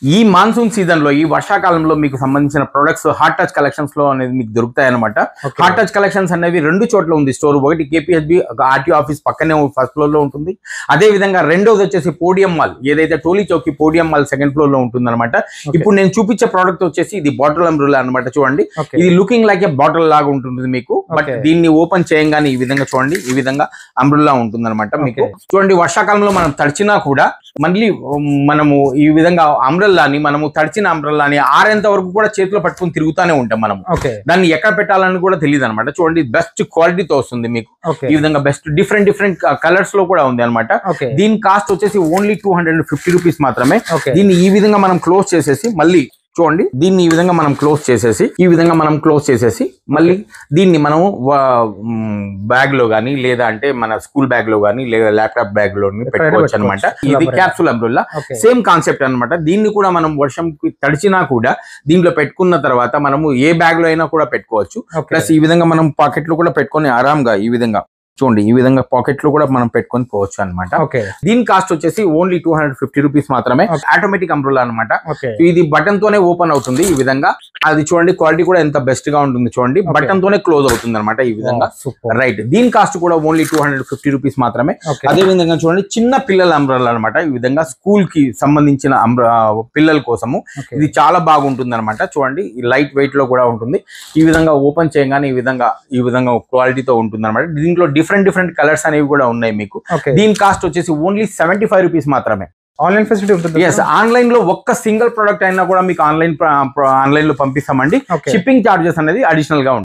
ఈ monsoon season లో ఈ వర్షాకాలంలో మీకు సంబంధించిన ప్రొడక్ట్స్ హాట్ టచ్ కలెక్షన్స్ లో అనేది మీకు దొరుకుతాయి అనమాట. హాట్ టచ్ కలెక్షన్స్ అనేవి 2 చోట్ల ఉంది స్టోర్. ఒకటి కేపీహెచ్బి ఆర్టీఓ ఆఫీస్ పక్కనే ఫస్ట్ ఫ్లోర్ లో ఉంటుంది. అదే విధంగా రెండోది వచ్చేసి పోడియం మాల్, ఏదైతే టోలీ చౌకి పోడియం మాల్ సెకండ్ ఫ్లోర్ లో ఉంటుంది అనమాట. ఇప్పుడు నేను చూపించే ప్రోడక్ట్ వచ్చేసి ఇది బాటిల్ అంబ్రెల్లా అనమాట. చూడండి, ఇది లుకింగ్ లైక్ ఏ బాటిల్ లాగా ఉంటుంది మీకు. బట్ దీన్ని ఓపెన్ చేయంగానే ఈ విధంగా చూడండి, ఈ విధంగా అంబ్రెల్లా ఉంటుంది అనమాట మీకు. చూడండి, వర్షాకాలంలో మనం తడిచినా కూడా మళ్ళీ మనము ఈ విధంగా అంబ్రెల్లాని మనము తడిచిన అంబ్రెల్లాని ఆరేంత వరకు కూడా చేతిలో పట్టుకుని తిరుగుతూనే ఉంటాం మనం. దాన్ని ఎక్కడ పెట్టాలని కూడా తెలియదు అనమాట. చూడండి, బెస్ట్ క్వాలిటీతో వస్తుంది మీకు. ఈ విధంగా బెస్ట్ డిఫరెంట్ కలర్స్ లో కూడా ఉంది అనమాట. దీని కాస్ట్ వచ్చేసి ఓన్లీ 250 రూపీస్ మాత్రమే. దీన్ని ఈ విధంగా మనం క్లోజ్ చేసేసి మళ్ళీ చూడండి, దీన్ని ఈ విధంగా మనం క్లోజ్ చేసేసి మళ్ళీ దీన్ని మనము బ్యాగ్ లో గానీ లేదా అంటే మన స్కూల్ బ్యాగ్ లో గానీ లేదా ల్యాప్టాప్ బ్యాగ్ లో పెట్టుకోవచ్చు అనమాట. ఇది క్యాప్సూల్ అంబ్రెల్లా, సేమ్ కాన్సెప్ట్ అనమాట. దీన్ని కూడా మనం వర్షంకి తడిచినా కూడా దీంట్లో పెట్టుకున్న తర్వాత మనము ఏ బ్యాగ్ లో అయినా కూడా పెట్టుకోవచ్చు. ప్లస్ ఈ విధంగా మనం పాకెట్ లో కూడా పెట్టుకొని ఆరాంగా ఈ విధంగా చూడండి, ఈ విధంగా పాకెట్ లో కూడా మనం పెట్టుకొని పోవచ్చు అనమాట. దీని కాస్ట్ వచ్చేసి ఓన్లీ 250 రూపీస్ మాత్రమే. ఆటోమేటిక్ అంబ్రెల్లా అనమాట. ఇది బటన్ తోనే ఓపెన్ అవుతుంది ఈ విధంగా. అది చూడండి, క్వాలిటీ కూడా ఎంత బెస్ట్ గా ఉంటుంది చూడండి. బటన్ తోనే క్లోజ్ అవుతుంది అనమాట ఈ విధంగా. రైట్, దీని కాస్ట్ కూడా ఓన్లీ 250 రూపీస్ మాత్రమే. అదే విధంగా చూడండి, చిన్న పిల్లల అంబ్రెల్లా అనమాట. ఈ విధంగా స్కూల్ కి సంబంధించిన పిల్లల కోసము ఇది చాలా బాగుంటుంది అనమాట. చూడండి, లైట్ వెయిట్ లో కూడా ఉంటుంది. ఈ విధంగా ఓపెన్ చేయగానే ఈ విధంగా క్వాలిటీతో ఉంటుంది అనమాట. దీంట్లో డిఫరెంట్ కలర్స్ అనేవి కూడా ఉన్నాయి మీకు. దీని కాస్ట్ వచ్చేసి ఓన్లీ 75 రూపీస్ మాత్రమే. ఆన్లైన్ ఫెసిలిటీ ఉంటుంది. ఆన్లైన్ లో ఒక్క సింగిల్ ప్రొడక్ట్ అయినా కూడా మీకు ఆన్లైన్ లో పంపిస్తామండి. షిప్పింగ్ చార్జెస్ అనేది అడిషనల్ గా ఉంటుంది.